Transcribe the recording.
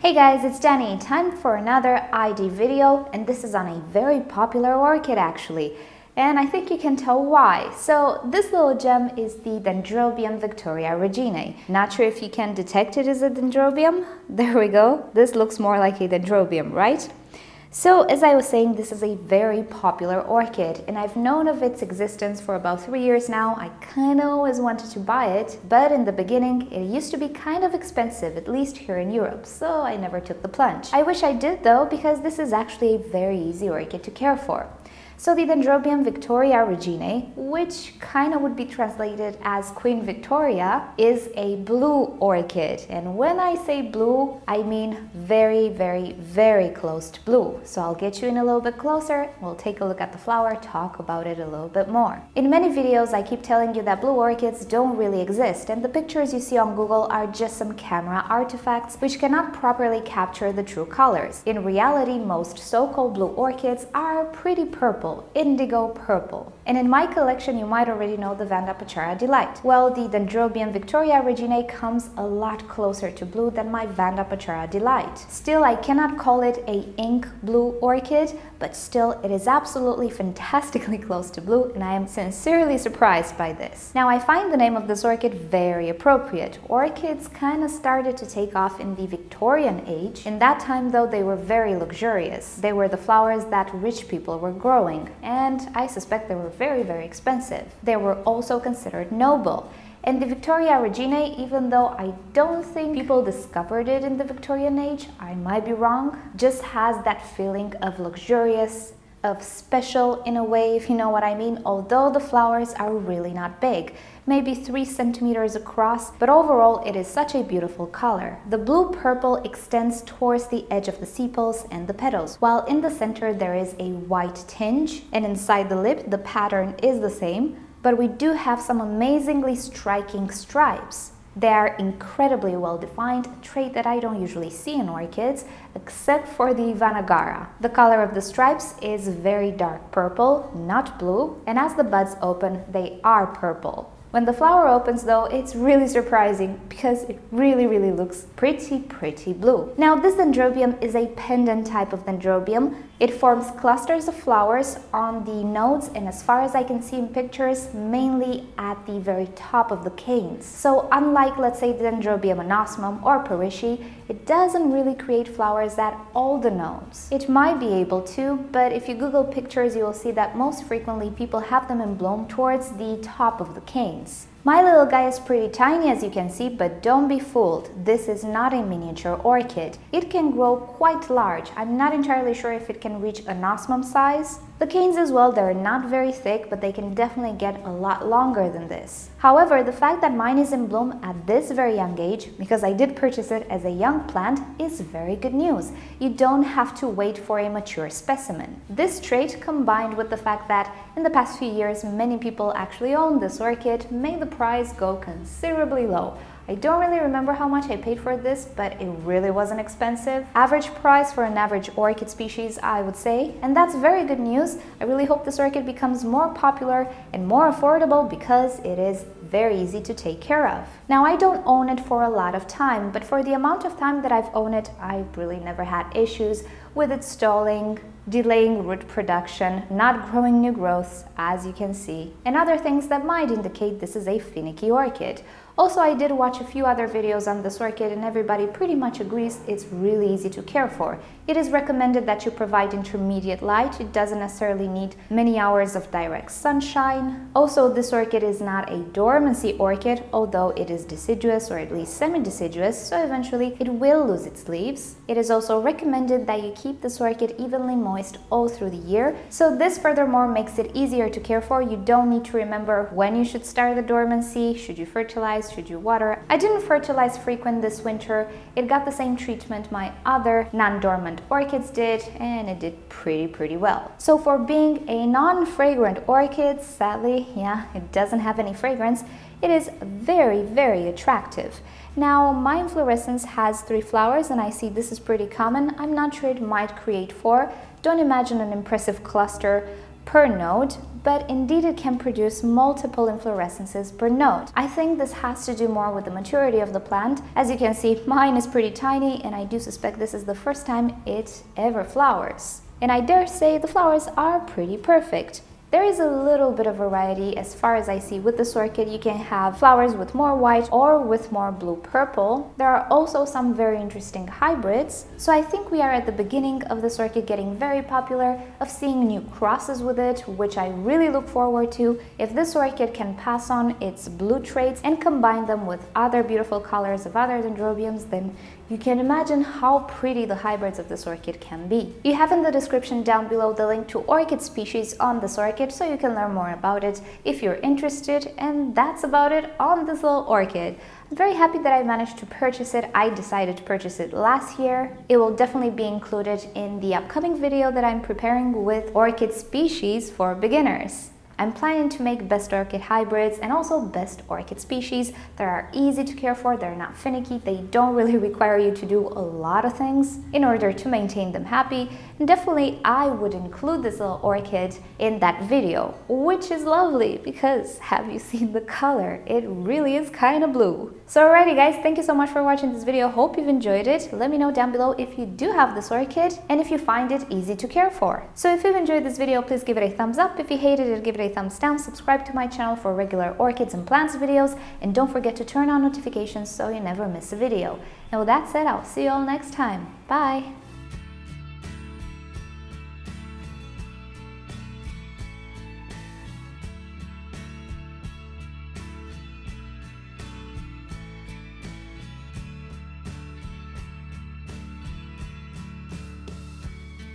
Hey guys, it's Danny. Time for another ID video, and this is on a very popular orchid actually. And I think you can tell why. So this little gem is the Dendrobium Victoria reginae. Not sure if you can detect it as a dendrobium. There we go. This looks more like a dendrobium, right? So as I was saying, this is a very popular orchid, and I've known of its existence for about 3 years now. I kind of always wanted to buy it, but in the beginning it used to be kind of expensive, at least here in Europe, so I never took the plunge. I wish I did though, because this is actually a very easy orchid to care for. So the Dendrobium Victoria reginae, which kind of would be translated as Queen Victoria, is a blue orchid. And when I say blue, I mean very, very, very close to blue. So I'll get you in a little bit closer, we'll take a look at the flower, talk about it a little bit more. In many videos, I keep telling you that blue orchids don't really exist, and the pictures you see on Google are just some camera artifacts which cannot properly capture the true colors. In reality, most so-called blue orchids are pretty purple, indigo purple. And in my collection, you might already know the Vanda Pachara Delight. Well, the Dendrobium Victoria reginae comes a lot closer to blue than my Vanda Pachara Delight. Still, I cannot call it a ink blue orchid, but still it is absolutely fantastically close to blue, and I am sincerely surprised by this. Now, I find the name of this orchid very appropriate. Orchids kind of started to take off in the Victorian age. In that time though, they were very luxurious. They were the flowers that rich people were growing, and I suspect they were very, very expensive. They were also considered noble. And the Victoria reginae, even though I don't think people discovered it in the Victorian age, I might be wrong, just has that feeling of luxurious, of special in a way, if you know what I mean, although the flowers are really not big, maybe 3 centimeters across, but overall it is such a beautiful color. The blue-purple extends towards the edge of the sepals and the petals, while in the center there is a white tinge, and inside the lip the pattern is the same, but we do have some amazingly striking stripes. They are incredibly well defined, a trait that I don't usually see in orchids, except for the Vanagara. The color of the stripes is very dark purple, not blue, and as the buds open, they are purple. When the flower opens though, it's really surprising because it really looks pretty blue. Now, this dendrobium is a pendant type of dendrobium. It forms clusters of flowers on the nodes, and as far as I can see in pictures, mainly at the very top of the canes. So unlike, let's say, Dendrobium anosmum or Parrishi, it doesn't really create flowers at all the nodes. It might be able to, but if you Google pictures, you will see that most frequently people have them in bloom towards the top of the canes. My little guy is pretty tiny, as you can see, but don't be fooled. This is not a miniature orchid. It can grow quite large. I'm not entirely sure if it can reach anosmum size. The canes as well, they're not very thick, but they can definitely get a lot longer than this. However, the fact that mine is in bloom at this very young age, because I did purchase it as a young plant, is very good news. You don't have to wait for a mature specimen. This trait, combined with the fact that in the past few years many people actually own this orchid, made the price go considerably low. I don't really remember how much I paid for this, but it really wasn't expensive. Average price for an average orchid species, I would say, and that's very good news. I really hope this orchid becomes more popular and more affordable because it is very easy to take care of. Now, I don't own it for a lot of time, but for the amount of time that I've owned it, I really never had issues with it stalling, delaying root production, not growing new growths, as you can see, and other things that might indicate this is a finicky orchid. Also, I did watch a few other videos on this orchid, and everybody pretty much agrees it's really easy to care for. It is recommended that you provide intermediate light. It doesn't necessarily need many hours of direct sunshine. Also, this orchid is not a dormancy orchid, although it is deciduous, or at least semi-deciduous, so eventually it will lose its leaves. It is also recommended that you keep this orchid evenly moist all through the year. So this furthermore makes it easier to care for. You don't need to remember when you should start the dormancy, should you fertilize, should you water. I didn't fertilize frequent this winter. It got the same treatment my other non-dormant orchids did, and it did pretty well. So for being a non-fragrant orchid, sadly, yeah, it doesn't have any fragrance, it is very attractive. Now, my inflorescence has 3 flowers, and I see this is pretty common. I'm not sure it might create 4. Don't imagine an impressive cluster per node, but indeed it can produce multiple inflorescences per node. I think this has to do more with the maturity of the plant. As you can see, mine is pretty tiny, and I do suspect this is the first time it ever flowers. And I dare say the flowers are pretty perfect. There is a little bit of variety as far as I see with this orchid. You can have flowers with more white or with more blue-purple. There are also some very interesting hybrids. So I think we are at the beginning of this orchid getting very popular, of seeing new crosses with it, which I really look forward to. If this orchid can pass on its blue traits and combine them with other beautiful colors of other dendrobiums, then you can imagine how pretty the hybrids of this orchid can be. You have in the description down below the link to orchid species on this orchid, so you can learn more about it if you're interested. And that's about it on this little orchid. I'm very happy that I managed to purchase it. I decided to purchase it last year. It will definitely be included in the upcoming video that I'm preparing with orchid species for beginners. I'm planning to make best orchid hybrids and also best orchid species that are easy to care for, they're not finicky, they don't really require you to do a lot of things in order to maintain them happy. And definitely I would include this little orchid in that video, which is lovely because have you seen the color? It really is kind of blue. So alrighty guys, thank you so much for watching this video. Hope you've enjoyed it. Let me know down below if you do have this orchid and if you find it easy to care for. So if you've enjoyed this video, please give it a thumbs up. If you hated it, give it a thumbs down. Subscribe to my channel for regular orchids and plants videos, and don't forget to turn on notifications so you never miss a video. And with that said, I'll see you all next time. Bye!